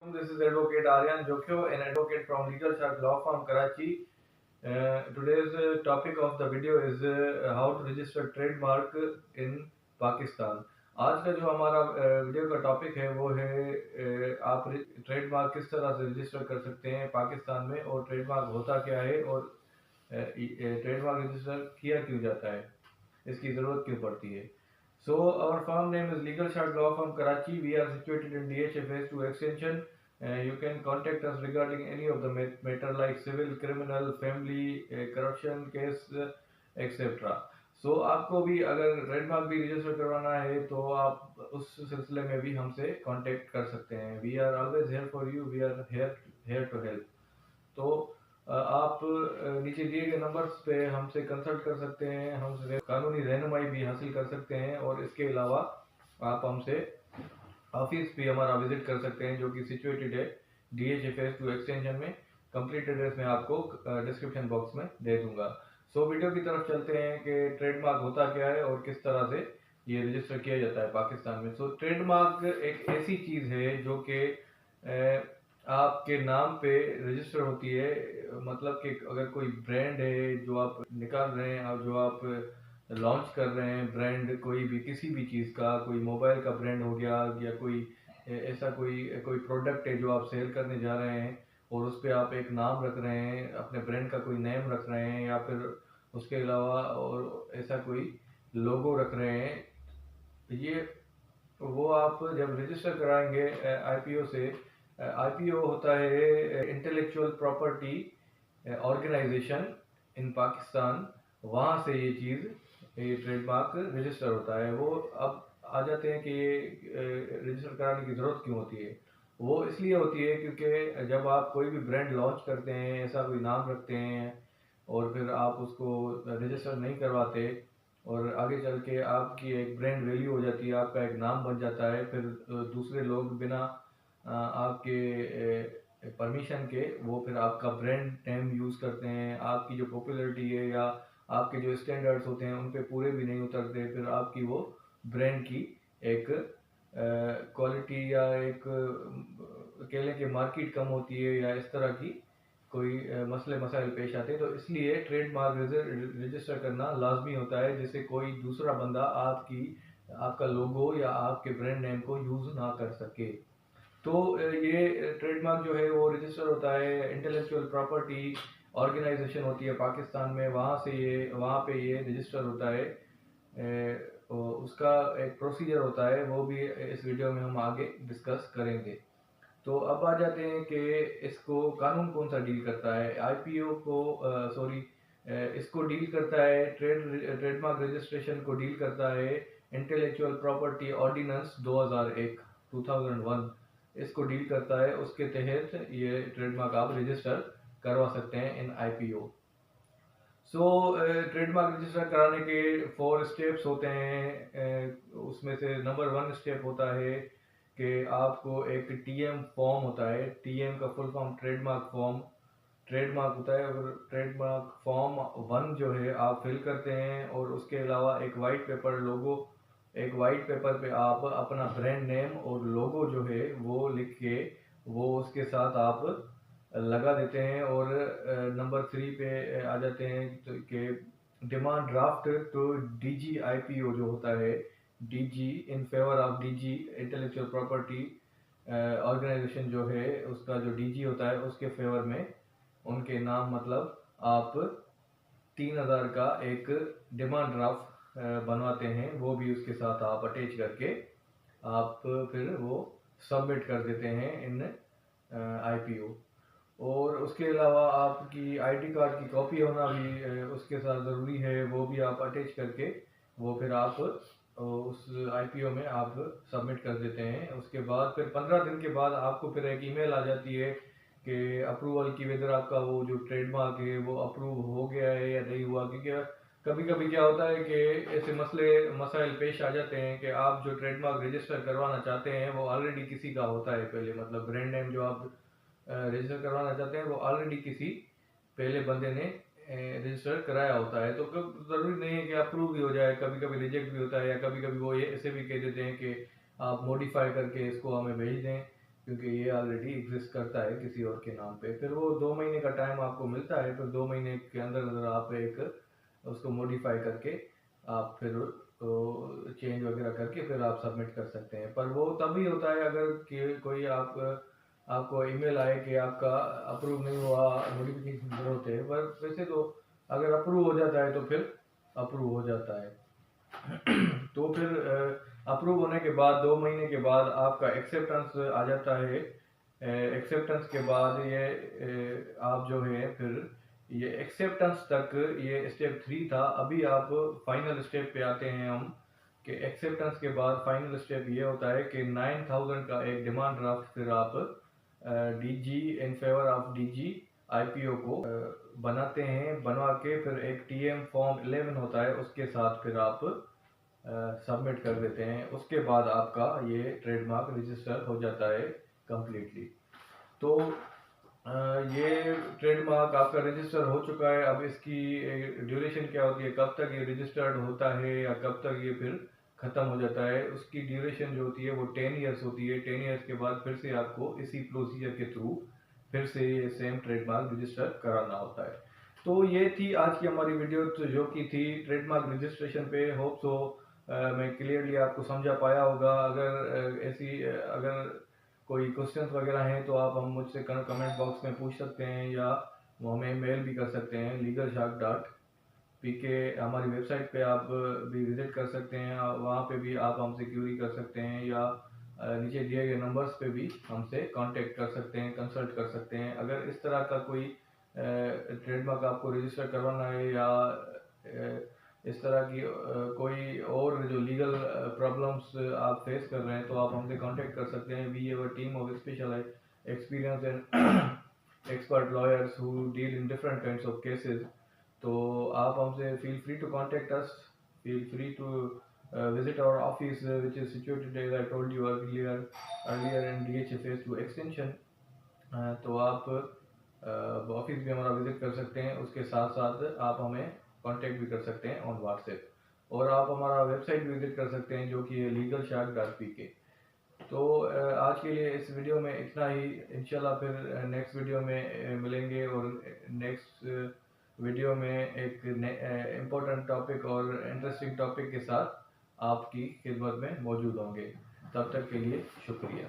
This is Advocate Aryan Jokyo, an advocate from Legal Shark Law Firm, Karachi. Today's topic of the video is how to register trademark in Pakistan. आज का जो हमारा video का topic है वो है आप ट्रेडमार्क किस तरह से रजिस्टर कर सकते हैं पाकिस्तान में और ट्रेडमार्क होता क्या है और ट्रेडमार्क रजिस्टर किया क्यों जाता है, इसकी ज़रूरत क्यों पड़ती है. So our firm name is Legal Shark Law Firm Karachi. We are situated in DHA Phase 2 extension. You can contact us regarding any of the matter like civil, criminal, family, corruption case, etc. So आपको भी अगर trademark भी register करवाना है तो आप उस सिलसिले में भी हमसे कांटेक्ट कर सकते हैं. We are always here for you. We are here to help. तो आप नीचे दिए गए नंबर्स पे हमसे कंसल्ट कर सकते हैं, हमसे कानूनी रहनुमाई भी हासिल कर सकते हैं और इसके अलावा आप हमसे ऑफिस भी हमारा विजिट कर सकते हैं जो कि सिचुएटेड है DHA Phase 2 एक्सटेंशन में. कंप्लीट एड्रेस में आपको डिस्क्रिप्शन बॉक्स में दे दूंगा. सो वीडियो की तरफ चलते हैं कि ट्रेडमार्क होता क्या है और किस तरह से ये रजिस्टर किया जाता है पाकिस्तान में. सो ट्रेडमार्क एक ऐसी चीज़ है जो कि आपके नाम पे रजिस्टर होती है. मतलब कि अगर कोई ब्रांड है जो आप निकाल रहे हैं और जो आप लॉन्च कर रहे हैं, ब्रांड कोई भी किसी भी चीज़ का, कोई मोबाइल का ब्रांड हो गया या कोई ऐसा कोई प्रोडक्ट है जो आप सेल करने जा रहे हैं और उस पर आप एक नाम रख रहे हैं, अपने ब्रांड का कोई नेम रख रहे हैं या फिर उसके अलावा और ऐसा कोई लोगो रख रहे हैं, ये वो आप जब रजिस्टर कराएंगे IPO से. IPO होता है इंटेलेक्चुअल प्रॉपर्टी ऑर्गेनाइजेशन इन पाकिस्तान. वहाँ से ये चीज़, ये ट्रेडमार्क रजिस्टर होता है. वो अब आ जाते हैं कि ये रजिस्टर कराने की ज़रूरत क्यों होती है. वो इसलिए होती है क्योंकि जब आप कोई भी ब्रांड लॉन्च करते हैं, ऐसा कोई नाम रखते हैं और फिर आप उसको रजिस्टर नहीं करवाते और आगे चल के आपकी एक ब्रांड वैल्यू हो जाती है, आपका एक नाम बन जाता है, फिर दूसरे लोग बिना आपके परमिशन के वो फिर आपका ब्रांड नेम यूज़ करते हैं. आपकी जो पॉपुलैरिटी है या आपके जो स्टैंडर्ड्स होते हैं उन पे पूरे भी नहीं उतरते, फिर आपकी वो ब्रांड की एक क्वालिटी या एक कह लें कि मार्केट कम होती है या इस तरह की कोई मसले मसाइल पेश आते हैं. तो इसलिए ट्रेडमार्क रजिस्टर करना लाजमी होता है जिससे कोई दूसरा बंदा आपका लोगो या आपके ब्रांड नेम को यूज़ ना कर सके. तो ये ट्रेडमार्क जो है वो रजिस्टर होता है, इंटेलेक्चुअल प्रॉपर्टी ऑर्गेनाइजेशन होती है पाकिस्तान में, वहाँ पे ये रजिस्टर होता है. उसका एक प्रोसीजर होता है, वो भी इस वीडियो में हम आगे डिस्कस करेंगे. तो अब आ जाते हैं कि इसको कानून कौन सा डील करता है. IPO को इसको डील करता है, ट्रेडमार्क रजिस्ट्रेशन को डील करता है इंटेलेक्चुअल प्रॉपर्टी ऑर्डिनेंस 2001 इसको डील करता है. उसके तहत ये ट्रेडमार्क आप रजिस्टर करवा सकते हैं इन IPO. सो ट्रेडमार्क रजिस्टर कराने के 4 स्टेप्स होते हैं. उसमें से नंबर 1 स्टेप होता है कि आपको एक TM फॉर्म होता है. TM का full form trademark form, trademark होता है. और ट्रेडमार्क फॉर्म 1 जो है आप फिल करते हैं और उसके अलावा एक वाइट पेपर लोगो, एक वाइट पेपर पे आप अपना ब्रांड नेम और लोगो जो है वो लिख के वो उसके साथ आप लगा देते हैं. और नंबर 3 पे आ जाते हैं तो कि demand draft to DG IPO जो होता है, DG in favour of DG intellectual property organisation जो है, उसका जो DG होता है उसके फेवर में उनके नाम मतलब आप 3000 का एक डिमांड ड्राफ्ट बनवाते हैं. वो भी उसके साथ आप अटैच करके आप फिर वो सबमिट कर देते हैं इन IPO. और उसके अलावा आपकी ID कार्ड की कॉपी होना भी उसके साथ ज़रूरी है, वो भी आप अटैच करके वो फिर आप उस IPO में आप सबमिट कर देते हैं. उसके बाद फिर 15 दिन के बाद आपको फिर एक ईमेल आ जाती है कि अप्रूवल की, वेदर आपका वो जो ट्रेडमार्क है वो अप्रूव हो गया है या नहीं हुआ. क्योंकि कभी कभी क्या होता है कि ऐसे मसले मसाइल पेश आ जाते हैं कि आप जो ट्रेडमार्क रजिस्टर करवाना चाहते हैं वो ऑलरेडी किसी का होता है पहले, मतलब ब्रांड नेम जो आप रजिस्टर करवाना चाहते हैं वो ऑलरेडी किसी पहले बंदे ने रजिस्टर कराया होता है. तो ज़रूरी नहीं है कि अप्रूव भी हो जाए, कभी कभी रिजेक्ट भी होता है या कभी कभी वो ये ऐसे भी कह देते हैं कि आप मॉडिफाई करके इसको हमें भेज दें. क्योंकि ये ऑलरेडी एग्जिस्ट करता है किसी और के नाम पे। फिर वो 2 महीने का टाइम आपको मिलता है, फिर 2 महीने के अंदर अंदर आप एक उसको मॉडिफाई करके आप फिर तो चेंज वगैरह करके फिर आप सबमिट कर सकते हैं। पर वो तभी होता है अगर कोई आपको ईमेल आए कि आपका अप्रूव नहीं हुआ, नोटिफिकेशन ज़रूरत है। पर वैसे तो अगर अप्रूव हो जाता है तो फिर अप्रूव हो जाता है। तो फिर अप्रूव होने के बाद 2 महीने के बाद आपका एक्सेप्टेंस आ जाता है। एक्सेप्टेंस के बाद ये आप जो है फिर ये एक्सेप्टेंस तक ये स्टेप 3 था। अभी आप फाइनल स्टेप पे आते हैं हम कि एक्सेप्टेंस के बाद फाइनल स्टेप ये होता है कि 9000 का एक डिमांड ड्राफ्ट फिर आप DG in favour of DG IPO को बनाते हैं। बनवा के फिर एक टीएम फॉर्म 11 होता है, उसके साथ फिर आप सबमिट कर देते हैं। उसके बाद आपका ये ट्रेडमार्क रजिस्टर हो जाता है कंप्लीटली। तो ये ट्रेडमार्क आपका रजिस्टर हो चुका है। अब इसकी ड्यूरेशन क्या होती है, कब तक ये रजिस्टर्ड होता है या कब तक ये फिर ख़त्म हो जाता है, उसकी ड्यूरेशन जो होती है वो 10 ईयर्स होती है। 10 ईयर्स के बाद फिर से आपको इसी प्रोसीजर के थ्रू फिर से ये सेम ट्रेडमार्क रजिस्टर कराना होता है। तो ये थी आज की हमारी वीडियो, तो जो कि थी ट्रेडमार्क रजिस्ट्रेशन पे। होप सो मैं क्लियरली आपको समझा पाया होगा। अगर ऐसी अगर कोई क्वेश्चंस वगैरह हैं तो आप हम मुझसे कमेंट बॉक्स में पूछ सकते हैं, या वो हमें मेल भी कर सकते हैं legalshark.pk। हमारी वेबसाइट पे आप भी विजिट कर सकते हैं, वहाँ पे भी आप हमसे क्यूरी कर सकते हैं, या नीचे दिए गए नंबर्स पे भी हमसे कांटेक्ट कर सकते हैं, कंसल्ट कर सकते हैं। अगर इस तरह का कोई ट्रेडमार्क आपको रजिस्टर करवाना है, या इस तरह की कोई और जो लीगल प्रॉब्लम्स आप फेस कर रहे हैं, तो आप हमसे कांटेक्ट कर सकते हैं। We have a team of special experience and expert lawyers who deal in different kinds of cases. तो आप हमसे feel free to contact us, feel free to visit our office which is situated as I told you earlier in DHA phase 2 extension। तो आप office भी हमारा visit कर सकते हैं। उसके साथ साथ आप हमें कांटेक्ट भी कर सकते हैं ऑन व्हाट्सएप, और आप हमारा वेबसाइट भी विजिट कर सकते हैं जो कि है legalshark.pk। तो आज के लिए इस वीडियो में इतना ही। इंशाल्लाह फिर नेक्स्ट वीडियो में मिलेंगे, और नेक्स्ट वीडियो में एक इम्पोर्टेंट टॉपिक और इंटरेस्टिंग टॉपिक के साथ आपकी खिदमत में मौजूद होंगे। तब तक के लिए शुक्रिया।